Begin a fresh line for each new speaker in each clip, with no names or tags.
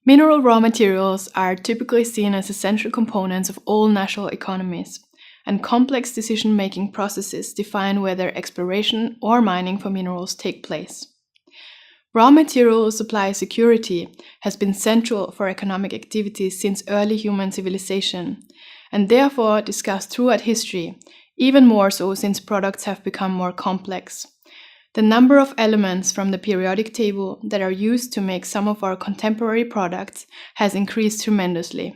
Mineral raw materials are typically seen as essential components of all national economies, and complex decision-making processes define whether exploration or mining for minerals take place. Raw material supply security has been central for economic activities since early human civilization, and therefore discussed throughout history, even more so since products have become more complex. The number of elements from the periodic table that are used to make some of our contemporary products has increased tremendously.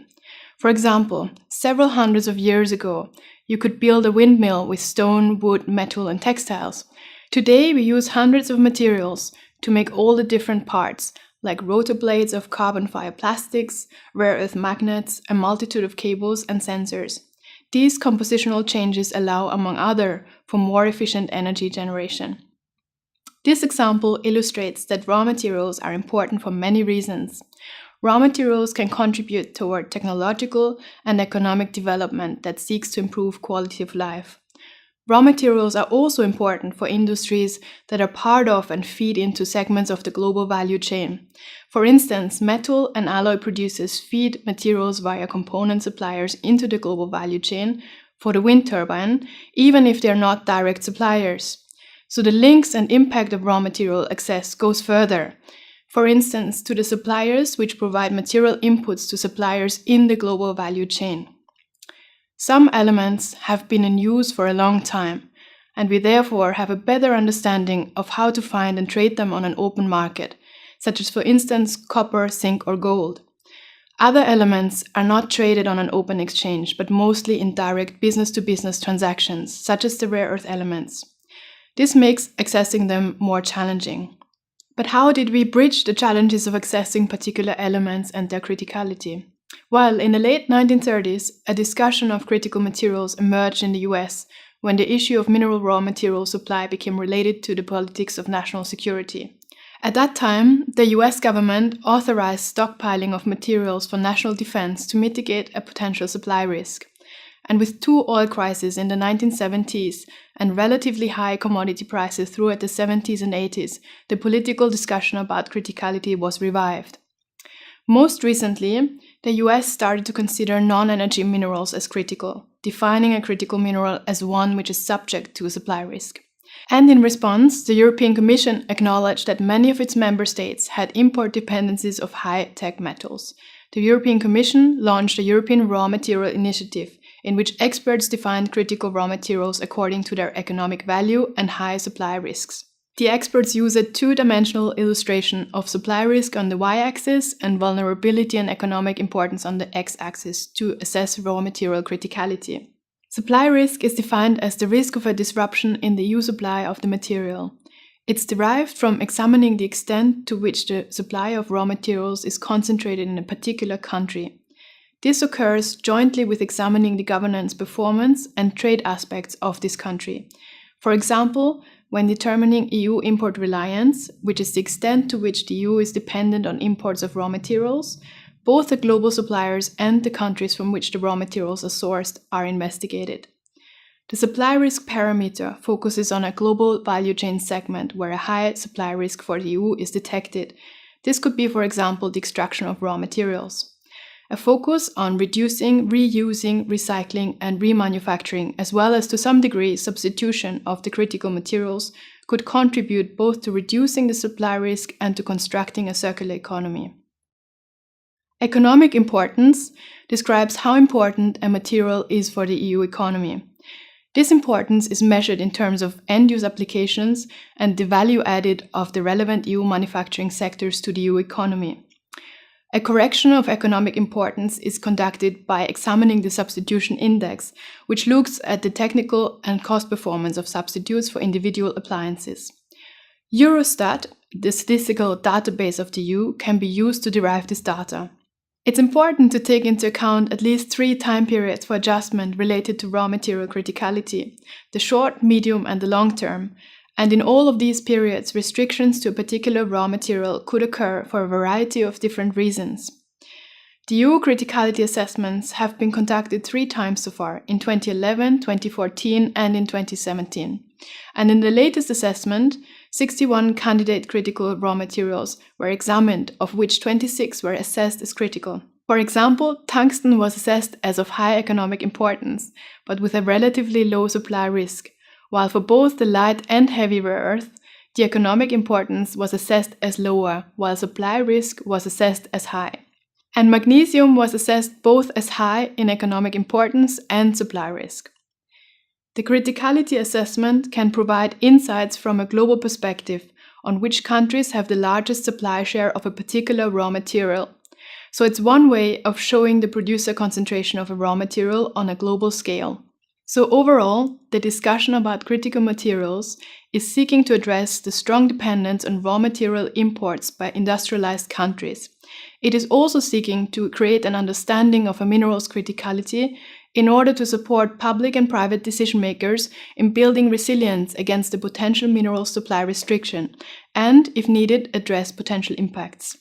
For example, several hundreds of years ago, you could build a windmill with stone, wood, metal, and textiles. Today, we use hundreds of materials to make all the different parts, like rotor blades of carbon fiber plastics, rare earth magnets, a multitude of cables and sensors. These compositional changes allow, among other, for more efficient energy generation. This example illustrates that raw materials are important for many reasons. Raw materials can contribute toward technological and economic development that seeks to improve quality of life. Raw materials are also important for industries that are part of and feed into segments of the global value chain. For instance, metal and alloy producers feed materials via component suppliers into the global value chain for the wind turbine, even if they are not direct suppliers. So the links and impact of raw material access goes further, for instance, to the suppliers which provide material inputs to suppliers in the global value chain. Some elements have been in use for a long time, and we therefore have a better understanding of how to find and trade them on an open market, such as, for instance, copper, zinc, or gold. Other elements are not traded on an open exchange, but mostly in direct business-to-business transactions, such as the rare earth elements. This makes accessing them more challenging. But how did we bridge the challenges of accessing particular elements and their criticality? Well, in the late 1930s, a discussion of critical materials emerged in the US when the issue of mineral raw material supply became related to the politics of national security. At that time, the US government authorized stockpiling of materials for national defense to mitigate a potential supply risk. And with two oil crises in the 1970s and relatively high commodity prices throughout the 70s and 80s, the political discussion about criticality was revived. Most recently, the US started to consider non-energy minerals as critical, defining a critical mineral as one which is subject to a supply risk. And in response, the European Commission acknowledged that many of its member states had import dependencies of high-tech metals. The European Commission launched a European Raw Material Initiative, in which experts defined critical raw materials according to their economic value and high supply risks. The experts use a two-dimensional illustration of supply risk on the y-axis and vulnerability and economic importance on the x-axis to assess raw material criticality. Supply risk is defined as the risk of a disruption in the EU supply of the material. It's derived from examining the extent to which the supply of raw materials is concentrated in a particular country. This occurs jointly with examining the governance, performance, and trade aspects of this country. For example, when determining EU import reliance, which is the extent to which the EU is dependent on imports of raw materials, both the global suppliers and the countries from which the raw materials are sourced are investigated. The supply risk parameter focuses on a global value chain segment where a high supply risk for the EU is detected. This could be, for example, the extraction of raw materials. A focus on reducing, reusing, recycling, and remanufacturing, as well as to some degree substitution of the critical materials, could contribute both to reducing the supply risk and to constructing a circular economy. Economic importance describes how important a material is for the EU economy. This importance is measured in terms of end-use applications and the value added of the relevant EU manufacturing sectors to the EU economy. A correction of economic importance is conducted by examining the substitution index, which looks at the technical and cost performance of substitutes for individual appliances. Eurostat, the statistical database of the EU, can be used to derive this data. It's important to take into account at least 3 time periods for adjustment related to raw material criticality, the short, medium, and the long term. And in all of these periods, restrictions to a particular raw material could occur for a variety of different reasons. The EU criticality assessments have been conducted 3 times so far, in 2011, 2014, and in 2017. And in the latest assessment, 61 candidate critical raw materials were examined, of which 26 were assessed as critical. For example, tungsten was assessed as of high economic importance, but with a relatively low supply risk, while for both the light and heavy rare earth, the economic importance was assessed as lower, while supply risk was assessed as high. And magnesium was assessed both as high in economic importance and supply risk. The criticality assessment can provide insights from a global perspective on which countries have the largest supply share of a particular raw material. So it's one way of showing the producer concentration of a raw material on a global scale. So overall, the discussion about critical materials is seeking to address the strong dependence on raw material imports by industrialized countries. It is also seeking to create an understanding of a mineral's criticality in order to support public and private decision makers in building resilience against the potential mineral supply restriction and, if needed, address potential impacts.